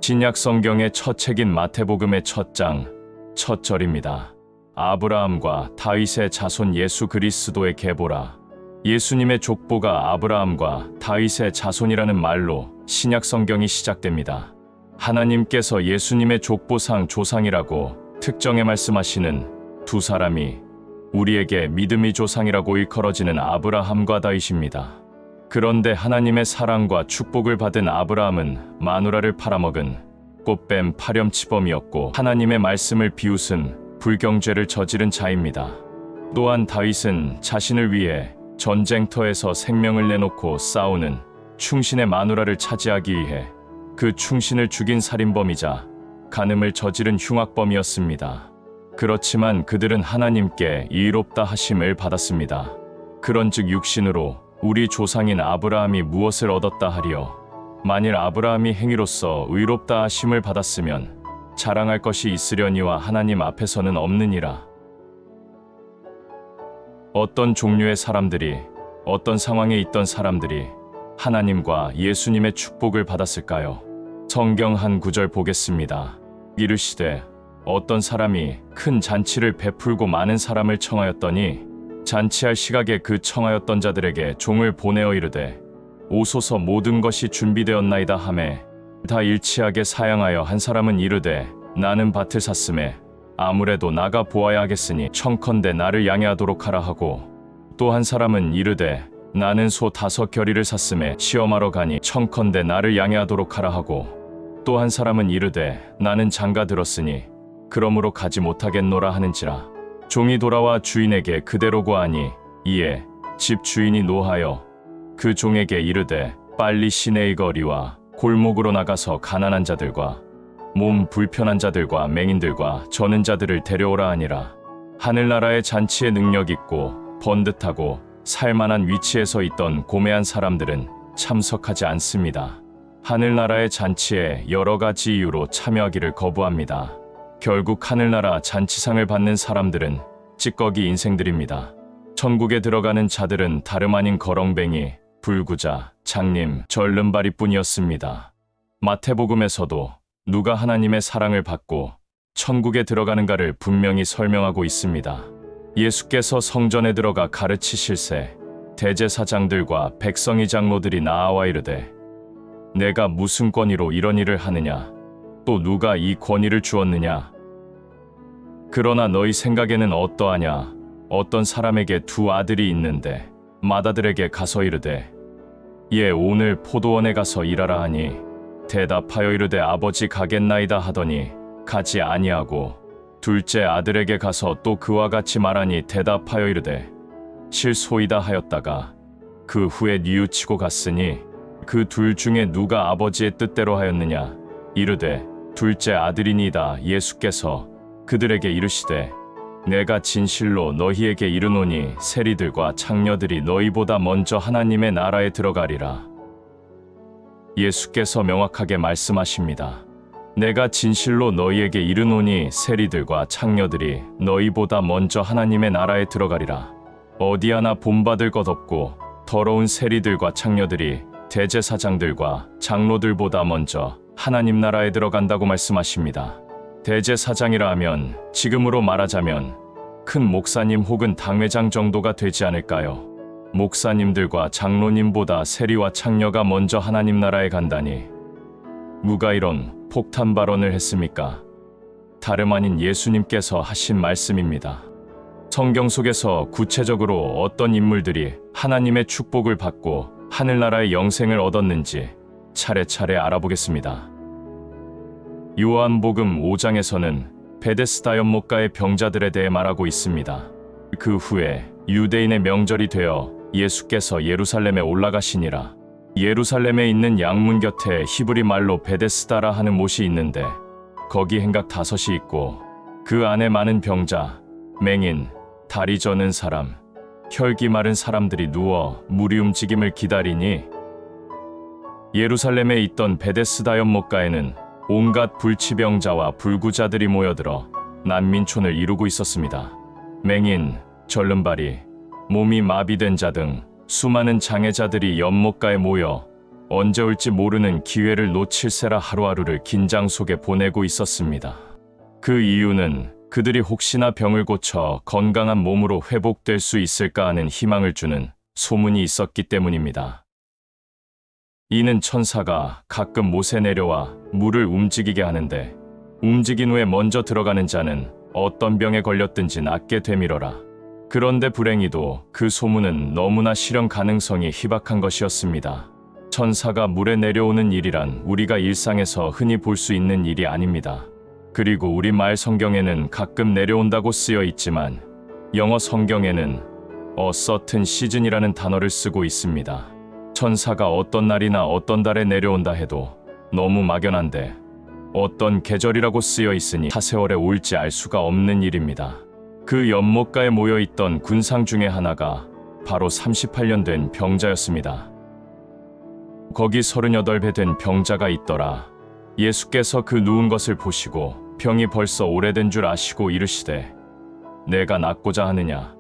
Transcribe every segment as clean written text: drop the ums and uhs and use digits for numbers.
신약 성경의 첫 책인 마태복음의 첫 장, 첫 절입니다. 아브라함과 다윗의 자손 예수 그리스도의 계보라. 예수님의 족보가 아브라함과 다윗의 자손이라는 말로 신약 성경이 시작됩니다. 하나님께서 예수님의 족보상 조상이라고 특정해 말씀하시는 두 사람이 우리에게 믿음의 조상이라고 일컬어지는 아브라함과 다윗입니다. 그런데 하나님의 사랑과 축복을 받은 아브라함은 마누라를 팔아먹은 꽃뱀 파렴치범이었고 하나님의 말씀을 비웃은 불경죄를 저지른 자입니다. 또한 다윗은 자신을 위해 전쟁터에서 생명을 내놓고 싸우는 충신의 마누라를 차지하기 위해 그 충신을 죽인 살인범이자 간음을 저지른 흉악범이었습니다. 그렇지만 그들은 하나님께 의롭다 하심을 받았습니다. 그런즉 육신으로 우리 조상인 아브라함이 무엇을 얻었다 하리요? 만일 아브라함이 행위로서 의롭다 하심을 받았으면 자랑할 것이 있으려니와 하나님 앞에서는 없느니라. 어떤 종류의 사람들이, 어떤 상황에 있던 사람들이 하나님과 예수님의 축복을 받았을까요? 성경 한 구절 보겠습니다. 이르시되 어떤 사람이 큰 잔치를 베풀고 많은 사람을 청하였더니 잔치할 시각에 그 청하였던 자들에게 종을 보내어 이르되 오소서 모든 것이 준비되었나이다 하매 다 일치하게 사양하여 한 사람은 이르되 나는 밭을 샀음에 아무래도 나가 보아야 하겠으니 청컨대 나를 양해하도록 하라 하고 또 한 사람은 이르되 나는 소 5겨리를 샀음에 시험하러 가니 청컨대 나를 양해하도록 하라 하고 또 한 사람은 이르되 나는 장가 들었으니 그러므로 가지 못하겠노라 하는지라. 종이 돌아와 주인에게 그대로 고하니 이에 집 주인이 노하여 그 종에게 이르되 빨리 시내의 거리와 골목으로 나가서 가난한 자들과 몸 불편한 자들과 맹인들과 저는 자들을 데려오라 하니라. 하늘나라의 잔치에 능력 있고 번듯하고 살만한 위치에서 있던 고매한 사람들은 참석하지 않습니다. 하늘나라의 잔치에 여러 가지 이유로 참여하기를 거부합니다. 결국 하늘나라 잔치상을 받는 사람들은 찌꺼기 인생들입니다. 천국에 들어가는 자들은 다름 아닌 거렁뱅이, 불구자, 장님, 절름발이뿐이었습니다. 마태복음에서도 누가 하나님의 사랑을 받고 천국에 들어가는가를 분명히 설명하고 있습니다. 예수께서 성전에 들어가 가르치실새 대제사장들과 백성의 장로들이 나아와 이르되 내가 무슨 권위로 이런 일을 하느냐? 또 누가 이 권위를 주었느냐? 그러나 너희 생각에는 어떠하냐? 어떤 사람에게 2 아들이 있는데 맏아들에게 가서 이르되 예 오늘 포도원에 가서 일하라 하니 대답하여 이르되 아버지 가겠나이다 하더니 가지 아니하고 둘째 아들에게 가서 또 그와 같이 말하니 대답하여 이르되 실소이다 하였다가 그 후에 뉘우치고 갔으니 그 둘 중에 누가 아버지의 뜻대로 하였느냐? 이르되 둘째 아들이니이다. 예수께서 그들에게 이르시되 내가 진실로 너희에게 이르노니 세리들과 창녀들이 너희보다 먼저 하나님의 나라에 들어가리라. 예수께서 명확하게 말씀하십니다. 내가 진실로 너희에게 이르노니 세리들과 창녀들이 너희보다 먼저 하나님의 나라에 들어가리라. 어디 하나 본받을 것 없고 더러운 세리들과 창녀들이 대제사장들과 장로들보다 먼저 하나님 나라에 들어간다고 말씀하십니다. 대제사장이라 하면 지금으로 말하자면 큰 목사님 혹은 당회장 정도가 되지 않을까요? 목사님들과 장로님보다 세리와 창녀가 먼저 하나님 나라에 간다니 누가 이런 폭탄 발언을 했습니까? 다름 아닌 예수님께서 하신 말씀입니다. 성경 속에서 구체적으로 어떤 인물들이 하나님의 축복을 받고 하늘나라의 영생을 얻었는지 차례차례 알아보겠습니다. 요한복음 5장에서는 베데스다 연못가의 병자들에 대해 말하고 있습니다. 그 후에 유대인의 명절이 되어 예수께서 예루살렘에 올라가시니라. 예루살렘에 있는 양문 곁에 히브리 말로 베데스다라 하는 못이 있는데 거기 행각 5이 있고 그 안에 많은 병자, 맹인, 다리 저는 사람, 혈기 마른 사람들이 누워 물이 움직임을 기다리니 예루살렘에 있던 베데스다 연못가에는 온갖 불치병자와 불구자들이 모여들어 난민촌을 이루고 있었습니다. 맹인, 절름발이, 몸이 마비된 자 등 수많은 장애자들이 연못가에 모여 언제 올지 모르는 기회를 놓칠세라 하루하루를 긴장 속에 보내고 있었습니다. 그 이유는 그들이 혹시나 병을 고쳐 건강한 몸으로 회복될 수 있을까 하는 희망을 주는 소문이 있었기 때문입니다. 이는 천사가 가끔 못에 내려와 물을 움직이게 하는데 움직인 후에 먼저 들어가는 자는 어떤 병에 걸렸든지 낫게 되밀어라. 그런데 불행히도 그 소문은 너무나 실현 가능성이 희박한 것이었습니다. 천사가 물에 내려오는 일이란 우리가 일상에서 흔히 볼 수 있는 일이 아닙니다. 그리고 우리말 성경에는 가끔 내려온다고 쓰여 있지만 영어 성경에는 a certain season이라는 단어를 쓰고 있습니다. 천사가 어떤 날이나 어떤 달에 내려온다 해도 너무 막연한데 어떤 계절이라고 쓰여 있으니 차세월에 올지 알 수가 없는 일입니다. 그 연못가에 모여있던 군상 중에 하나가 바로 38년 된 병자였습니다. 거기 38배 된 병자가 있더라. 예수께서 그 누운 것을 보시고 병이 벌써 오래된 줄 아시고 이르시되 내가 낫고자 하느냐.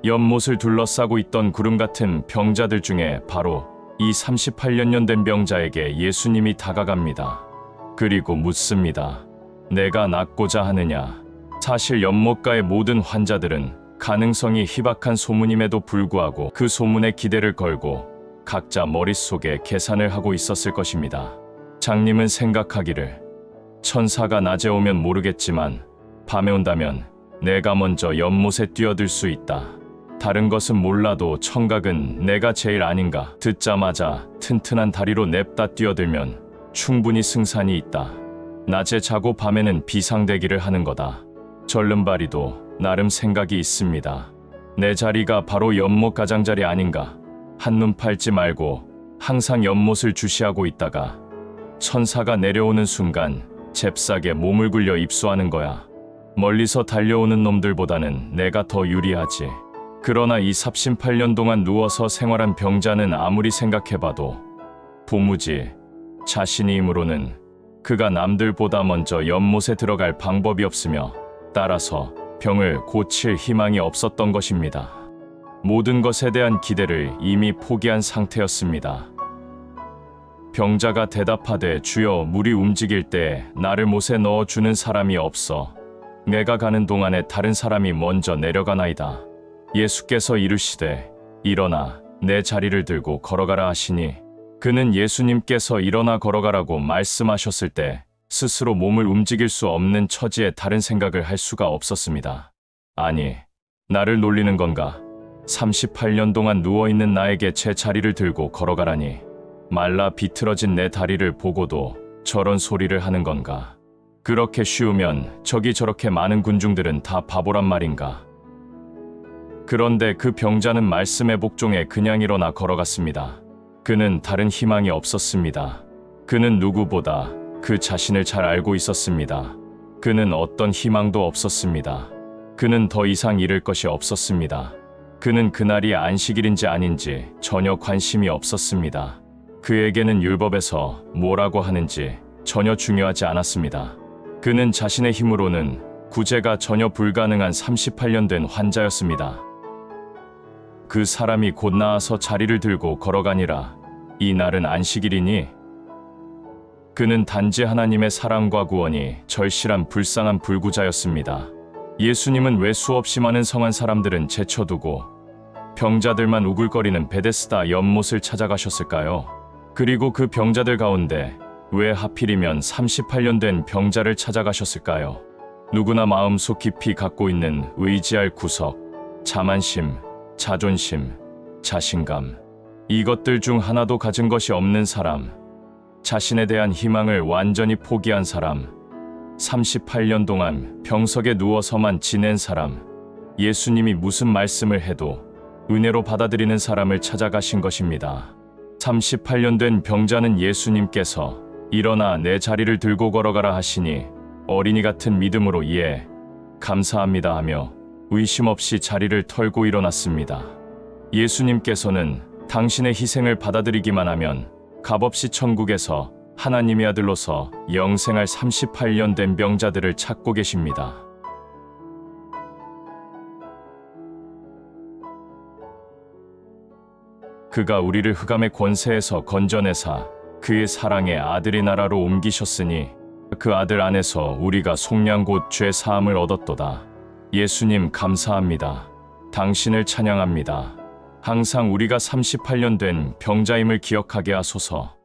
연못을 둘러싸고 있던 구름 같은 병자들 중에 바로 이 38년 된 병자에게 예수님이 다가갑니다. 그리고 묻습니다. 내가 낫고자 하느냐. 사실 연못가의 모든 환자들은 가능성이 희박한 소문임에도 불구하고 그 소문에 기대를 걸고 각자 머릿속에 계산을 하고 있었을 것입니다. 장님은 생각하기를 천사가 낮에 오면 모르겠지만 밤에 온다면 내가 먼저 연못에 뛰어들 수 있다. 다른 것은 몰라도 청각은 내가 제일 아닌가. 듣자마자 튼튼한 다리로 냅다 뛰어들면 충분히 승산이 있다. 낮에 자고 밤에는 비상대기를 하는 거다. 절름발이도 나름 생각이 있습니다. 내 자리가 바로 연못 가장자리 아닌가. 한눈 팔지 말고 항상 연못을 주시하고 있다가 천사가 내려오는 순간 잽싸게 몸을 굴려 입수하는 거야. 멀리서 달려오는 놈들보다는 내가 더 유리하지. 그러나 이 38년 동안 누워서 생활한 병자는 아무리 생각해봐도 도무지 자신의 힘으로는 그가 남들보다 먼저 연못에 들어갈 방법이 없으며 따라서 병을 고칠 희망이 없었던 것입니다. 모든 것에 대한 기대를 이미 포기한 상태였습니다. 병자가 대답하되 주여 물이 움직일 때 나를 못에 넣어주는 사람이 없어 내가 가는 동안에 다른 사람이 먼저 내려가나이다. 예수께서 이르시되 일어나 내 자리를 들고 걸어가라 하시니 그는 예수님께서 일어나 걸어가라고 말씀하셨을 때 스스로 몸을 움직일 수 없는 처지에 다른 생각을 할 수가 없었습니다. 아니, 나를 놀리는 건가? 38년 동안 누워있는 나에게 제 자리를 들고 걸어가라니 말라 비틀어진 내 다리를 보고도 저런 소리를 하는 건가? 그렇게 쉬우면 저기 저렇게 많은 군중들은 다 바보란 말인가? 그런데 그 병자는 말씀에 복종해 그냥 일어나 걸어갔습니다. 그는 다른 희망이 없었습니다. 그는 누구보다 그 자신을 잘 알고 있었습니다. 그는 어떤 희망도 없었습니다. 그는 더 이상 잃을 것이 없었습니다. 그는 그날이 안식일인지 아닌지 전혀 관심이 없었습니다. 그에게는 율법에서 뭐라고 하는지 전혀 중요하지 않았습니다. 그는 자신의 힘으로는 구제가 전혀 불가능한 38년 된 환자였습니다. 그 사람이 곧 나아서 자리를 들고 걸어가니라. 이 날은 안식일이니? 그는 단지 하나님의 사랑과 구원이 절실한 불쌍한 불구자였습니다. 예수님은 왜 수없이 많은 성한 사람들은 제쳐두고 병자들만 우글거리는 베데스다 연못을 찾아가셨을까요? 그리고 그 병자들 가운데 왜 하필이면 38년 된 병자를 찾아가셨을까요? 누구나 마음속 깊이 갖고 있는 의지할 구석, 자만심, 자존심, 자신감, 이것들 중 하나도 가진 것이 없는 사람, 자신에 대한 희망을 완전히 포기한 사람, 38년 동안 병석에 누워서만 지낸 사람, 예수님이 무슨 말씀을 해도 은혜로 받아들이는 사람을 찾아가신 것입니다. 38년 된 병자는 예수님께서 일어나 내 자리를 들고 걸어가라 하시니 어린이 같은 믿음으로 예, 감사합니다 하며 의심 없이 자리를 털고 일어났습니다. 예수님께서는 당신의 희생을 받아들이기만 하면 값없이 천국에서 하나님의 아들로서 영생할 38년 된 병자들을 찾고 계십니다. 그가 우리를 흑암의 권세에서 건져내사 그의 사랑의 아들의 나라로 옮기셨으니 그 아들 안에서 우리가 속량 곧 죄 사함을 얻었도다. 예수님 감사합니다. 당신을 찬양합니다. 항상 우리가 38년 된 병자임을 기억하게 하소서.